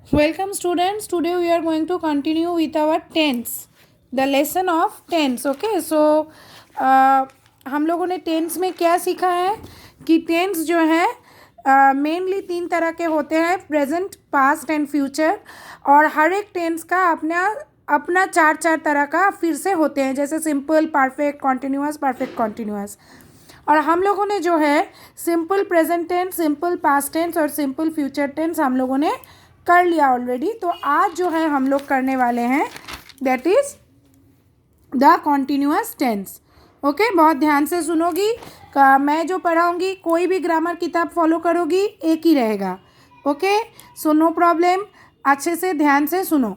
Welcome students. Today we are going to continue with our tense, the lesson of tense. Okay, so हम लोगों ने tense में क्या सीखा है कि टेंस जो है मेनली तीन तरह के होते हैं, प्रेजेंट, पास्ट एंड फ्यूचर। और हर एक टेंस का अपना अपना चार चार तरह का फिर से होते हैं, जैसे simple, perfect, continuous, perfect continuous. और हम लोगों ने जो है simple present tense, simple past tense और सिंपल फ्यूचर टेंस हम लोगों ने कर लिया ऑलरेडी। तो आज जो है हम लोग करने वाले हैं that is the continuous tense. Okay, बहुत ध्यान से सुनोगी। मैं जो पढ़ाऊँगी, कोई भी ग्रामर किताब फॉलो करोगी, एक ही रहेगा। ओके, सो नो प्रॉब्लम, अच्छे से ध्यान से सुनो।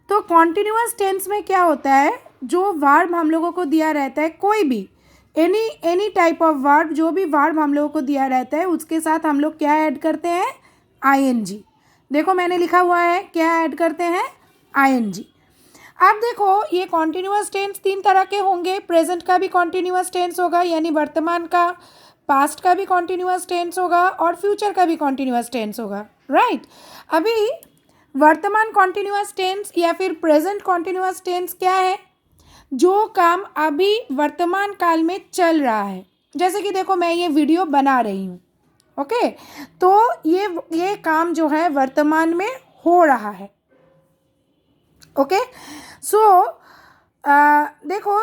तो कॉन्टिन्यूअस टेंस में क्या होता है, जो वर्ब हम लोगों को दिया रहता है, कोई भी एनी टाइप ऑफ वर्ब, जो भी वर्ब हम लोगों को दिया रहता है उसके साथ हम लोग क्या ऐड करते हैं, आईएनजी। देखो मैंने लिखा हुआ है, क्या ऐड करते हैं, आईएनजी। अब देखो ये कॉन्टिन्यूअस टेंस तीन तरह के होंगे। प्रेजेंट का भी कॉन्टिन्यूअस टेंस होगा, यानी वर्तमान का। पास्ट का भी कॉन्टिन्यूअस टेंस होगा और फ्यूचर का भी कॉन्टिन्यूअस टेंस होगा, राइट। अभी वर्तमान कॉन्टिन्यूअस टेंस या फिर प्रेजेंट कॉन्टिन्यूअस टेंस क्या है, जो काम अभी वर्तमान काल में चल रहा है। जैसे कि देखो मैं ये वीडियो बना रही हूँ, ओके, तो ये काम जो है वर्तमान में हो रहा है। ओके, सो देखो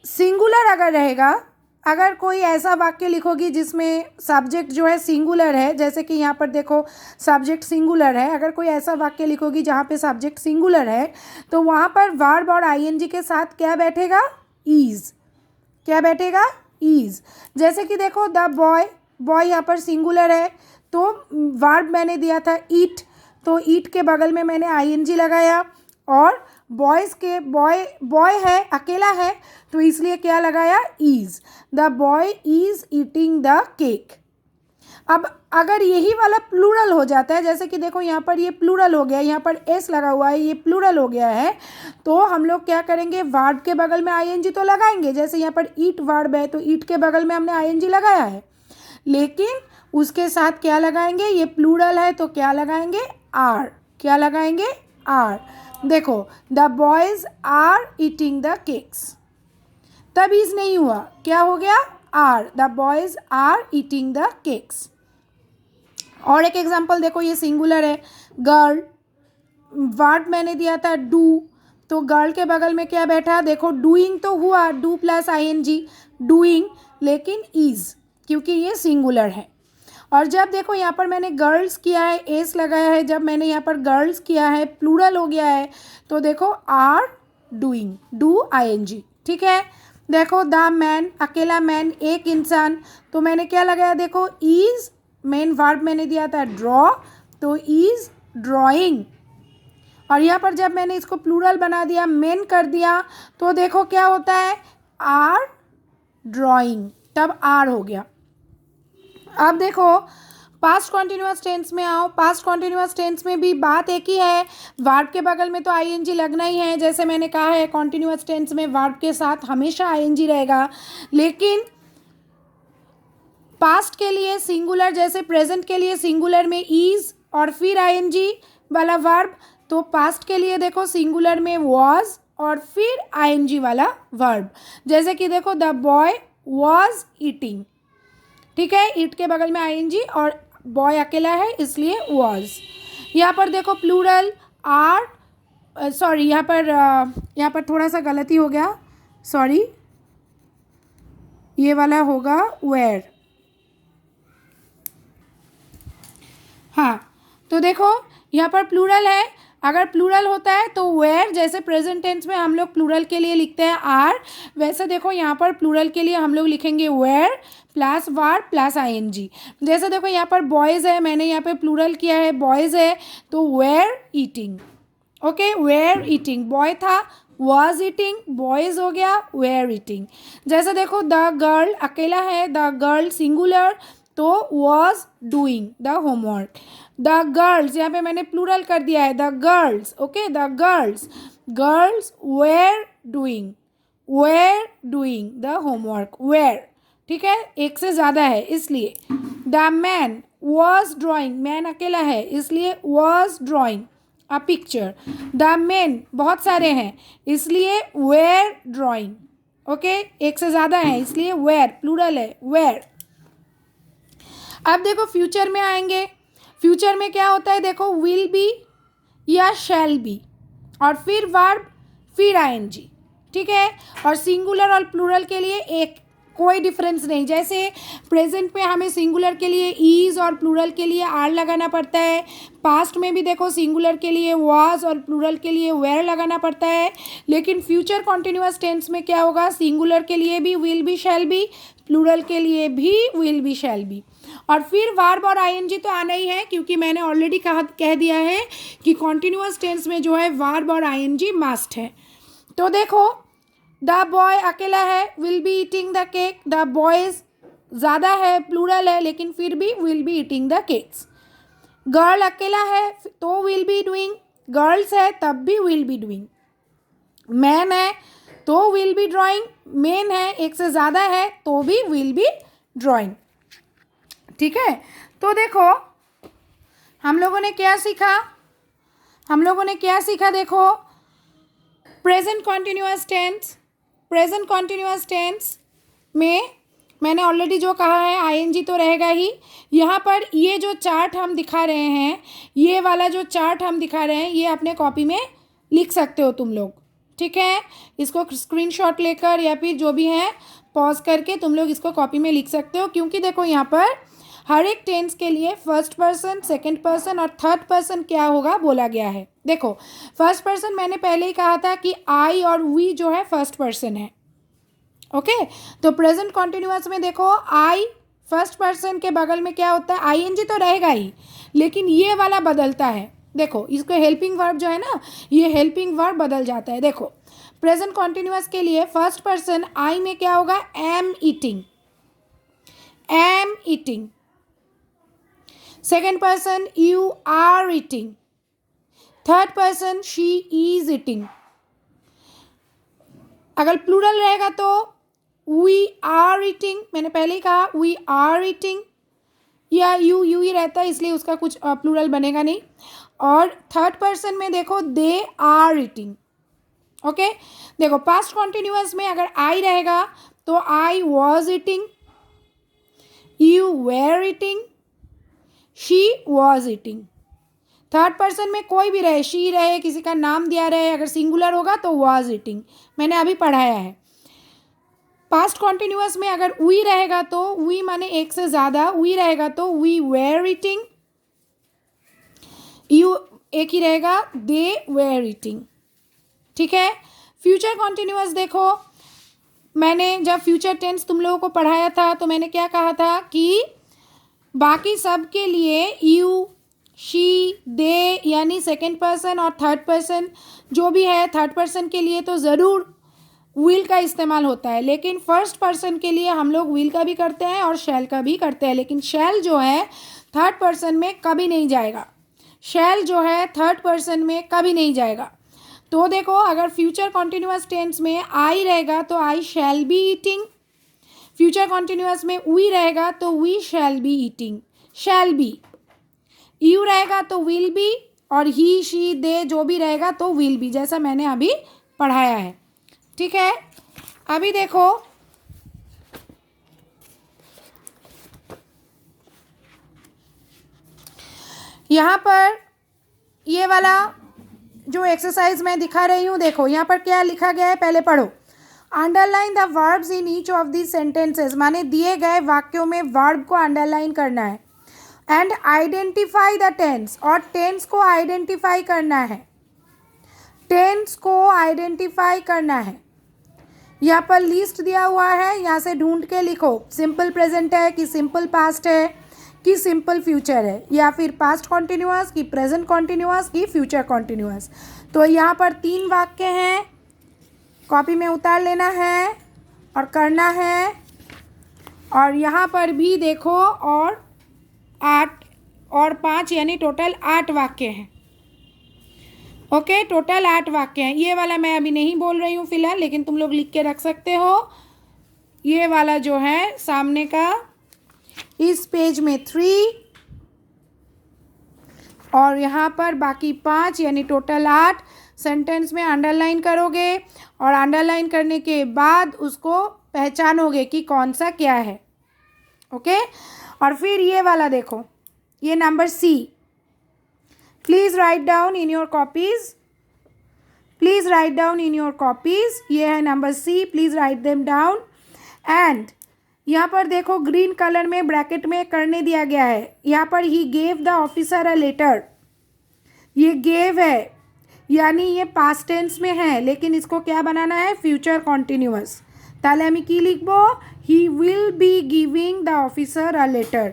सिंगुलर अगर रहेगा, अगर कोई ऐसा वाक्य लिखोगी जिसमें सब्जेक्ट जो है सिंगुलर है, जैसे कि यहाँ पर देखो सब्जेक्ट सिंगुलर है, अगर कोई ऐसा वाक्य लिखोगी जहाँ पे सब्जेक्ट सिंगुलर है, तो वहाँ पर वर्ब और आईएनजी के साथ क्या बैठेगा, इज। क्या बैठेगा, इज। जैसे कि देखो द बॉय, बॉय यहाँ पर सिंगुलर है, तो वर्ब मैंने दिया था ईट, तो ईट के बगल में मैंने आईएनजी लगाया। और बॉयज़ के बॉय है, अकेला है, तो इसलिए क्या लगाया, is. The boy is eating the cake. अब अगर यही वाला प्लूरल हो जाता है, जैसे कि देखो यहाँ पर ये प्लूरल हो गया, यहाँ पर एस लगा हुआ है, ये प्लूरल हो गया है, तो हम लोग क्या करेंगे, वर्ब के बगल में आईएनजी तो लगाएंगे। जैसे यहाँ पर ईट वर्ब है, तो ईट के बगल में हमने आईएनजी लगाया है, लेकिन उसके साथ क्या लगाएंगे, ये प्लूरल है तो क्या लगाएंगे, आर। क्या लगाएंगे, आर। देखो the boys are eating the cakes, तब इज नहीं हुआ, क्या हो गया, are. The boys are eating the cakes. और एक एग्जांपल देखो, ये सिंगुलर है, गर्ल, वर्ब मैंने दिया था डू, तो गर्ल के बगल में क्या बैठा, देखो डूइंग तो हुआ, डू प्लस आईएनजी, डूइंग, लेकिन इज, क्योंकि ये सिंगुलर है। और जब देखो यहाँ पर मैंने गर्ल्स किया है, एस लगाया है, जब मैंने यहाँ पर गर्ल्स किया है, प्लूरल हो गया है, तो देखो आर डूइंग, डू आईएनजी, ठीक है। देखो द मैन, अकेला मैन, एक इंसान, तो मैंने क्या लगाया, देखो इज, मेन वर्ब मैंने दिया था ड्रॉ, तो इज ड्राइंग। और यहाँ पर जब मैंने इसको प्लूरल बना दिया, मेन कर दिया, तो देखो क्या होता है, आर ड्राइंग, तब आर हो गया। अब देखो पास्ट कॉन्टिन्यूअस टेंस में आओ। पास्ट कॉन्टिन्यूअस टेंस में भी बात एक ही है, वर्ब के बगल में तो आईएनजी लगना ही है। जैसे मैंने कहा है, कॉन्टिन्यूअस टेंस में वर्ब के साथ हमेशा आईएनजी रहेगा, लेकिन पास्ट के लिए सिंगुलर, जैसे प्रेजेंट के लिए सिंगुलर में इज और फिर आईएनजी वाला वर्ब, तो पास्ट के लिए देखो सिंगुलर में वॉज और फिर आईएनजी वाला वर्ब। जैसे कि देखो द बॉय वॉज ईटिंग, ठीक है, ईट के बगल में आईएनजी और बॉय अकेला है इसलिए वॉज। यहाँ पर देखो प्लूरल आर, सॉरी यहाँ पर थोड़ा सा गलती हो गया, सॉरी, ये वाला होगा वेयर। हाँ, तो देखो यहाँ पर प्लूरल है, अगर प्लूरल होता है तो वेयर, जैसे प्रेजेंट टेंस में हम लोग प्लूरल के लिए लिखते हैं आर, वैसे देखो यहाँ पर प्लूरल के लिए हम लोग लिखेंगे were plus verb plus ING. जैसे देखो यहाँ पर बॉयज़ है, मैंने यहाँ पे प्लूरल किया है, बॉयज़ है, तो were eating, okay, were eating, boy था, वॉज ईटिंग, बॉयज़ हो गया, वेयर ईटिंग। जैसे देखो द गर्ल, अकेला है, द गर्ल सिंगुलर, तो was doing the homework. The girls, यहाँ पे मैंने प्लूरल कर दिया है, the girls, okay, the girls, girls were doing the homework, were, ठीक है, एक से ज़्यादा है इसलिए। The man was drawing, man अकेला है इसलिए was drawing a picture. The men बहुत सारे हैं इसलिए वेयर ड्राइंग। ओके, एक से ज़्यादा है इसलिए वेयर, प्लूरल है वेयर। अब देखो फ्यूचर में आएंगे। फ्यूचर में क्या होता है देखो, विल बी या शैल बी और फिर वर्ब फिर आईएनजी, ठीक है। और सिंगुलर और प्लूरल के लिए एक कोई डिफरेंस नहीं। जैसे प्रेजेंट में हमें सिंगुलर के लिए इज़ और प्लूरल के लिए आर लगाना पड़ता है, पास्ट में भी देखो सिंगुलर के लिए वाज और प्लूरल के लिए वेयर लगाना पड़ता है। लेकिन फ्यूचर कॉन्टिन्यूअस टेंस में क्या होगा, सिंगुलर के लिए भी will be shall be, plural के लिए भी विल बी शैल बी, और फिर वर्ब और आईएनजी तो आना ही है क्योंकि मैंने ऑलरेडी कह दिया है कि कॉन्टिन्यूअस टेंस में जो है वर्ब और आईएनजी मस्ट है। तो देखो द बॉय अकेला है, will be eating the cake. The boys ज़्यादा है, प्लूरल है, लेकिन फिर भी will be eating the cakes. Girl अकेला है तो विल बी डूइंग, गर्ल्स है तब भी विल बी डूइंग। मैन है तो विल बी ड्राइंग, मेन है एक से ज़्यादा है तो भी विल बी ड्राइंग, ठीक है। तो देखो हम लोगों ने क्या सीखा, देखो present continuous tense. Present continuous tense में मैंने ऑलरेडी जो कहा है आईएनजी तो रहेगा ही। यहाँ पर ये जो चार्ट हम दिखा रहे हैं, ये वाला जो चार्ट हम दिखा रहे हैं, ये अपने कॉपी में लिख सकते हो तुम लोग, ठीक है। इसको स्क्रीनशॉट लेकर या फिर जो भी है पॉज करके तुम लोग इसको कॉपी में लिख सकते हो, क्योंकि देखो यहाँ पर हर एक टेंस के लिए फर्स्ट पर्सन, सेकंड पर्सन और थर्ड पर्सन क्या होगा बोला गया है। देखो फर्स्ट पर्सन मैंने पहले ही कहा था कि आई और वी जो है फर्स्ट पर्सन है, ओके। तो प्रेजेंट कॉन्टिन्यूअस में देखो आई फर्स्ट पर्सन के बगल में क्या होता है, आईएनजी तो रहेगा ही, लेकिन ये वाला बदलता है। देखो इसको हेल्पिंग वर्ब जो है ना, ये हेल्पिंग वर्ब बदल जाता है। देखो प्रेजेंट कॉन्टिन्यूअस के लिए फर्स्ट पर्सन आई में क्या होगा, am eating, am eating. Second person you are eating, third person she is eating. अगर प्लूरल रहेगा तो वी आर ईटिंग, मैंने पहले ही कहा वी आर ईटिंग, या यू ही रहता है इसलिए उसका कुछ प्लूरल बनेगा नहीं। और थर्ड पर्सन में देखो दे आर ईटिंग, ओके। देखो पास्ट कॉन्टिन्यूअस में अगर आई रहेगा तो I was eating, you were eating, she was eating. Third person में कोई भी रहे, शी रहे, किसी का नाम दिया रहे, अगर सिंगुलर होगा तो वॉज ईटिंग, मैंने अभी पढ़ाया है। पास्ट कॉन्टिन्यूअस में अगर वी रहेगा तो वी माने एक से ज़्यादा, वी रहेगा तो वी वेर ईटिंग, यू एक ही रहेगा, दे वेर ईटिंग, ठीक है। फ्यूचर कॉन्टिन्यूअस देखो, मैंने जब फ्यूचर टेंस तुम लोगों को पढ़ाया था तो मैंने क्या कहा था कि बाकी सब के लिए यू, शी, दे यानी सेकेंड पर्सन और थर्ड पर्सन जो भी है, थर्ड पर्सन के लिए तो ज़रूर विल का इस्तेमाल होता है, लेकिन फर्स्ट पर्सन के लिए हम लोग विल का भी करते हैं और शैल का भी करते हैं। लेकिन शैल जो है थर्ड पर्सन में कभी नहीं जाएगा, शैल जो है थर्ड पर्सन में कभी नहीं जाएगा। तो देखो अगर फ्यूचर कॉन्टिन्यूअस टेंस में आई रहेगा तो I shall be eating, future continuous में वी रहेगा तो we shall be eating, shall be. You रहेगा तो विल बी, और ही, शी, दे जो भी रहेगा तो विल बी, जैसा मैंने अभी पढ़ाया है, ठीक है। अभी देखो यहाँ पर ये वाला जो एक्सरसाइज मैं दिखा रही हूँ, देखो यहाँ पर क्या लिखा गया है, पहले पढ़ो। Underline the verbs in each of the sentences, माने दिए गए वाक्यों में वर्ब को अंडरलाइन करना है। एंड आइडेंटिफाई द टेंस, और टेंस को आइडेंटिफाई करना है, टेंस को आइडेंटिफाई करना है। यहाँ पर लिस्ट दिया हुआ है, यहाँ से ढूंढ के लिखो सिंपल प्रेजेंट है कि सिंपल पास्ट है कि सिंपल फ्यूचर है, या फिर पास्ट कॉन्टिन्यूअस कि प्रेजेंट कॉन्टिन्यूअस कि फ्यूचर कॉन्टिन्यूअस। तो यहाँ पर 3 वाक्य हैं, कॉपी में उतार लेना है और करना है। और यहाँ पर भी देखो और 8 और 5 यानी टोटल 8 वाक्य हैं, ओके। टोटल 8 वाक्य हैं। ये वाला मैं अभी नहीं बोल रही हूँ फिलहाल, लेकिन तुम लोग लिख के रख सकते हो। ये वाला जो है सामने का, इस पेज में 3 और यहाँ पर बाकी 5 यानी टोटल 8 सेंटेंस में अंडरलाइन करोगे और अंडरलाइन करने के बाद उसको पहचानोगे कि कौन सा क्या है। ओके, और फिर ये वाला देखो, ये number C, please write down in your copies, please write down in your copies, ये है number C, please write them down. And यहाँ पर देखो ग्रीन कलर में ब्रैकेट में करने दिया गया है, यहाँ पर ही gave the officer a letter, ये गेव है यानी ये पास्ट टेंस में है, लेकिन इसको क्या बनाना है, फ्यूचर कॉन्टिन्यूअस। ताहले आमी की लिखबो, he will be giving the officer a letter.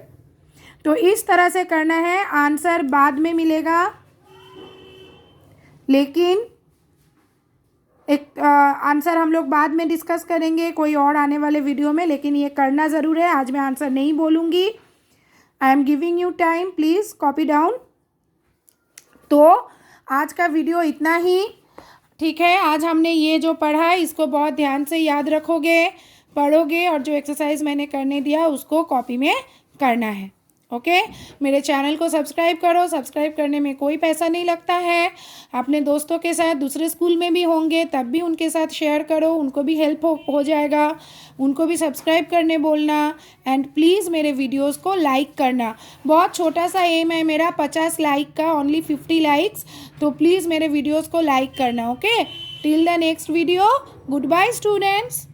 तो इस तरह से करना है, आंसर बाद में मिलेगा, लेकिन एक आंसर हम लोग बाद में डिस्कस करेंगे कोई और आने वाले वीडियो में, लेकिन ये करना ज़रूर है। आज मैं आंसर नहीं बोलूँगी, I am giving you time, please copy down. तो आज का वीडियो इतना ही, ठीक है। आज हमने ये जो पढ़ा है इसको बहुत ध्यान से याद रखोगे, पढ़ोगे, और जो एक्सरसाइज मैंने करने दिया उसको कॉपी में करना है। ओके, मेरे चैनल को सब्सक्राइब करो, सब्सक्राइब करने में कोई पैसा नहीं लगता है। अपने दोस्तों के साथ, दूसरे स्कूल में भी होंगे तब भी उनके साथ शेयर करो, उनको भी हेल्प हो जाएगा, उनको भी सब्सक्राइब करने बोलना। एंड प्लीज़ मेरे वीडियोस को लाइक करना, बहुत छोटा सा एम है मेरा, 50 लाइक का, ओनली 50 लाइक्स, तो प्लीज़ मेरे वीडियोज़ को लाइक करना। Okay, till the next video, goodbye students.